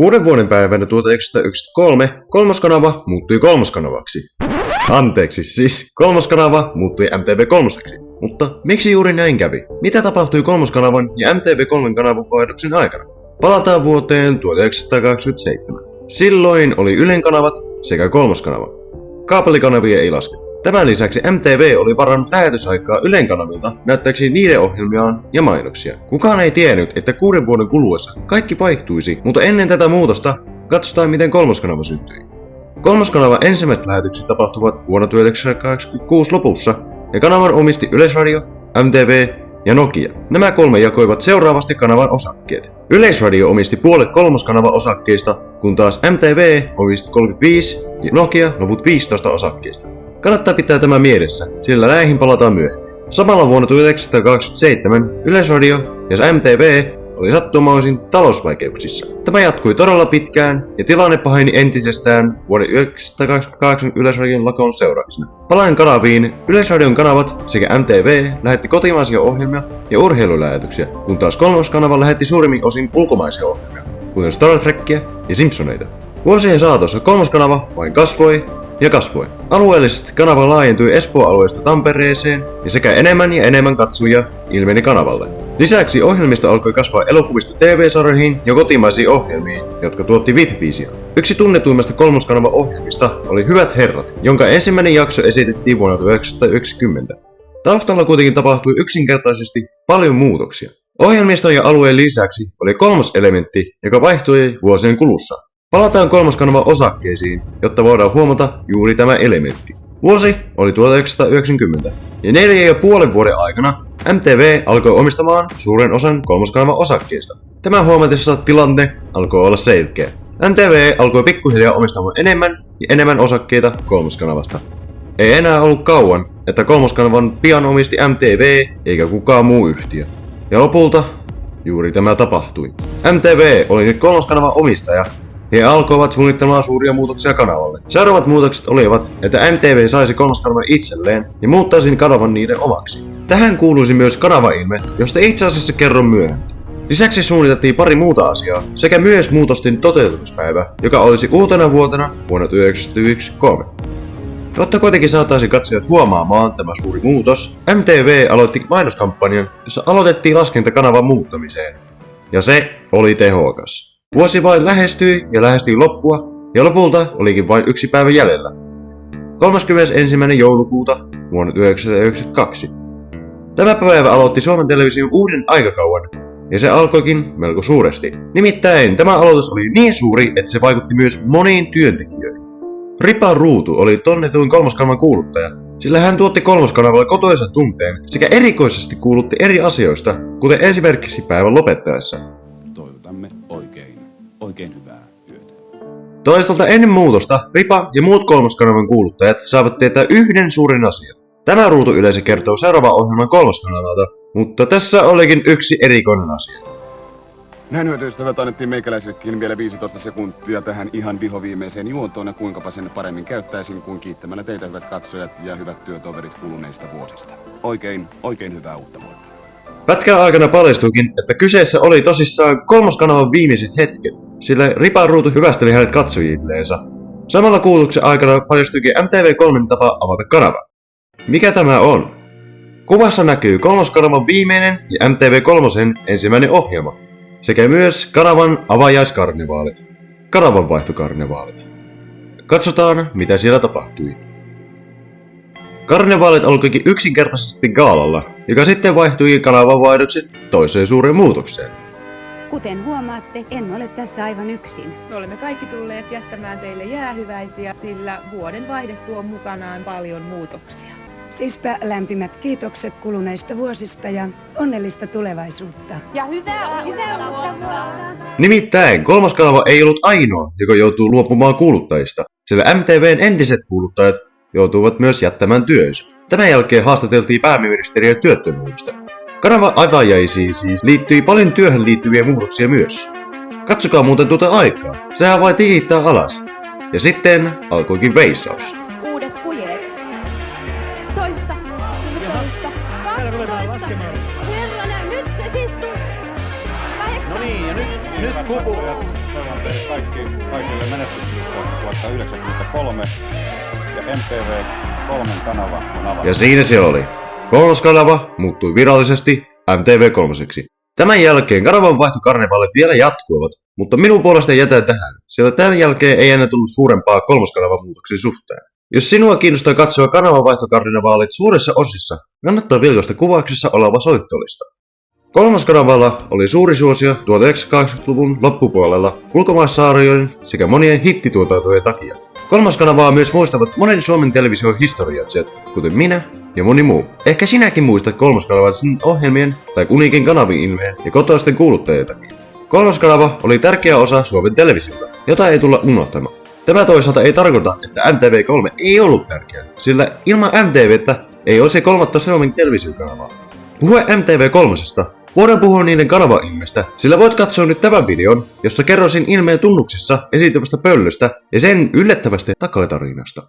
Uuden vuoden päivänä 1993 kolmoskanava muuttui kolmoskanavaksi. Anteeksi, siis kolmoskanava muuttui MTV3. Mutta miksi juuri näin kävi? Mitä tapahtui kolmoskanavan ja MTV3 kanavan vaihdoksen aikana? Palataan vuoteen 1927. Silloin oli Ylen kanavat sekä kolmoskanava. Kaapelikanavia ei lasketa. Tämän lisäksi MTV oli varannut lähetysaikaa Ylen kanavilta näyttääkseni niiden ohjelmiaan ja mainoksia. Kukaan ei tiennyt, että 6 vuoden kuluessa kaikki vaihtuisi, mutta ennen tätä muutosta katsotaan miten kolmoskanava syntyi. Kolmoskanava ensimmäiset lähetykset tapahtuvat vuonna 1986 lopussa ja kanavan omisti Yleisradio, MTV ja Nokia. Nämä 3 jakoivat seuraavasti kanavan osakkeet. Yleisradio omisti puolet kolmoskanavan osakkeista, kun taas MTV omisti 35 ja Nokia loput 15 osakkeista. Kannattaa pitää tämä mielessä, sillä näihin palataan myöhemmin. Samalla vuonna 1927 Yleisradio ja MTV oli sattumaisin talousvaikeuksissa. Tämä jatkui todella pitkään ja tilanne paheni entisestään vuoden 1928 Yleisradion lakon seurauksena. Palaen kanaviin, Yleisradion kanavat sekä MTV lähetti kotimaisia ohjelmia ja urheilulähetyksiä, kun taas kolmoskanava lähetti suurimmin osin ulkomaisia ohjelmia, kuten Star Trekkiä ja Simpsoneita. Vuosien saatossa kolmoskanava vain kasvoi ja kasvoi. Alueellisesti kanava laajentui Espoo-alueesta Tampereeseen ja sekä enemmän ja enemmän katsojia ilmeni kanavalle. Lisäksi ohjelmista alkoi kasvaa elokuvista TV-sarjoihin ja kotimaisiin ohjelmiin, jotka tuotti VIP-vision. Yksi tunnetuimmista kolmoskanavan ohjelmista oli Hyvät herrat, jonka ensimmäinen jakso esitettiin vuonna 1990. Taustalla kuitenkin tapahtui yksinkertaisesti paljon muutoksia. Ohjelmiston ja alueen lisäksi oli kolmas elementti, joka vaihtui vuosien kulussa. Palataan kolmoskanavan osakkeisiin, jotta voidaan huomata juuri tämä elementti. Vuosi oli 1990 ja 4,5 vuoden aikana MTV alkoi omistamaan suuren osan kolmoskanavan osakkeista. Tämän huomatessa tilanne alkoi olla selkeä. MTV alkoi pikkuhiljaa omistamaan enemmän ja enemmän osakkeita kolmoskanavasta. Ei enää ollut kauan, että kolmoskanavan pian omisti MTV eikä kukaan muu yhtiö. Ja lopulta juuri tämä tapahtui. MTV oli nyt kolmoskanavan omistaja. He alkoivat suunnittelemaan suuria muutoksia kanavalle. Seuraavat muutokset olivat, että MTV saisi kolmoskanavan itselleen ja muuttaisi kanavan niiden omaksi. Tähän kuuluisi myös kanavailme, josta itse asiassa kerron myöhemmin. Lisäksi suunniteltiin pari muuta asiaa, sekä myös muutosten toteutumispäivä, joka olisi uutena vuotena vuonna 1993. Jotta kuitenkin saataisiin katsojat huomaamaan tämä suuri muutos, MTV aloitti mainoskampanjan, jossa aloitettiin laskenta kanavan muuttamiseen. Ja se oli tehokas. Vuosi vain lähestyi ja lähestyi loppua, ja lopulta olikin vain 1 päivä jäljellä. 31. joulukuuta vuonna 1992. Tämä päivä aloitti Suomen television uuden aikakauden, ja se alkoikin melko suuresti. Nimittäin tämä aloitus oli niin suuri, että se vaikutti myös moniin työntekijöihin. Ripa Ruutu oli tunnetuin kolmoskanavan kuuluttaja, sillä hän tuotti kolmoskanavalle kotoisan tunteen sekä erikoisesti kuulutti eri asioista, kuten esimerkiksi päivän lopettaessa. Toivotamme oikein hyvää yötä. Toisaalta ennen muutosta Ripa ja muut kolmoskanavan kuuluttajat saavat tietää yhden suuren asian. Tämä ruutuyleisö kertoo seuraavan ohjelman kolmoskanavalta, mutta tässä olikin yksi erikoinen asia. Näin hyvät ystävät, annettiin meikäläisellekin vielä 15 sekuntia tähän ihan vihoviimeiseen juontoon ja kuinkapa sen paremmin käyttäisin kuin kiittämällä teitä hyvät katsojat ja hyvät työtoverit kuluneista vuosista. Oikein hyvää uutta vuotta. Pätkän aikana paljastuikin, että kyseessä oli tosissaan kolmoskanavan viimeiset hetket, sillä Ripa Ruutu hyvästeli hänet katsojilleensa. Samalla kuulutuksen aikana paljastuikin MTV3 tapa avata kanava. Mikä tämä on? Kuvassa näkyy kolmoskanavan viimeinen ja MTV3 ensimmäinen ohjelma, sekä myös kanavan avajaiskarnevaalit, kanavanvaihtokarnevaalit. Katsotaan, mitä siellä tapahtui. Karnevaalit alkoikin yksinkertaisesti gaalalla, joka sitten vaihtui kanavanvaihdoksen toiseen suureen muutokseen. Kuten huomaatte, en ole tässä aivan yksin. Me olemme kaikki tulleet jättämään teille jäähyväisiä, sillä vuoden vaihde tuo mukanaan paljon muutoksia. Siispä lämpimät kiitokset kuluneista vuosista ja onnellista tulevaisuutta. Ja hyvää vuotta! Nimittäin kolmoskanava ei ollut ainoa, joka joutuu luopumaan kuuluttajista, sillä MTVn entiset kuuluttajat joutuivat myös jättämään työnsä. Tämän jälkeen haastateltiin pääministeriä työttömyydestä. Kanavan avajaisiin siis liittyi paljon työhön liittyviä muutoksia myös. Katsokaa muuten tuota aikaa, sehän vain tikittää alas. Ja sitten alkoikin veissaus. Uudet kujeet. Toista. 12. Herrana, nyt se siis tuli. No niin, ja nyt kupu. 1993 ja MTV3 kanava on avattu. Ja siinä se oli. Kolmoskanava muuttui virallisesti MTV3. Tämän jälkeen kanavan vaihtokarnevaalit vielä jatkuivat, mutta minun puolesta jätän tähän, sillä tämän jälkeen ei enää tullut suurempaa kolmoskanavan muutoksen suhteen. Jos sinua kiinnostaa katsoa kanavan vaihtokarnevaalit suurissa osissa, kannattaa vilkaista kuvauksessa oleva soittolista. Kolmoskanavalla oli suuri suosio 1980-luvun loppupuolella ulkomaissarjojen sekä monien hittituotantojen takia. Kolmoskanavaa myös muistavat monen Suomen television historioitsijat, kuten minä ja moni muu. Ehkä sinäkin muistat Kolmoskanavan sen ohjelmien tai Uniikin kanavin-ilmeen ja kotoisten kuuluttajien takia. Kolmoskanava oli tärkeä osa Suomen televisiota, jota ei tulla unohtamaan. Tämä toisaalta ei tarkoita, että MTV3 ei ollut tärkeä, sillä ilman MTVtä ei olisi kolmatta Suomen televisiokanavaa. Puhuen MTV3, voidaan puhua niiden kanava-ilmeestä, sillä voit katsoa nyt tämän videon, jossa kerroisin ilmeen tunnuksissa esiintyvästä pöllöstä ja sen yllättävästä takatarinasta.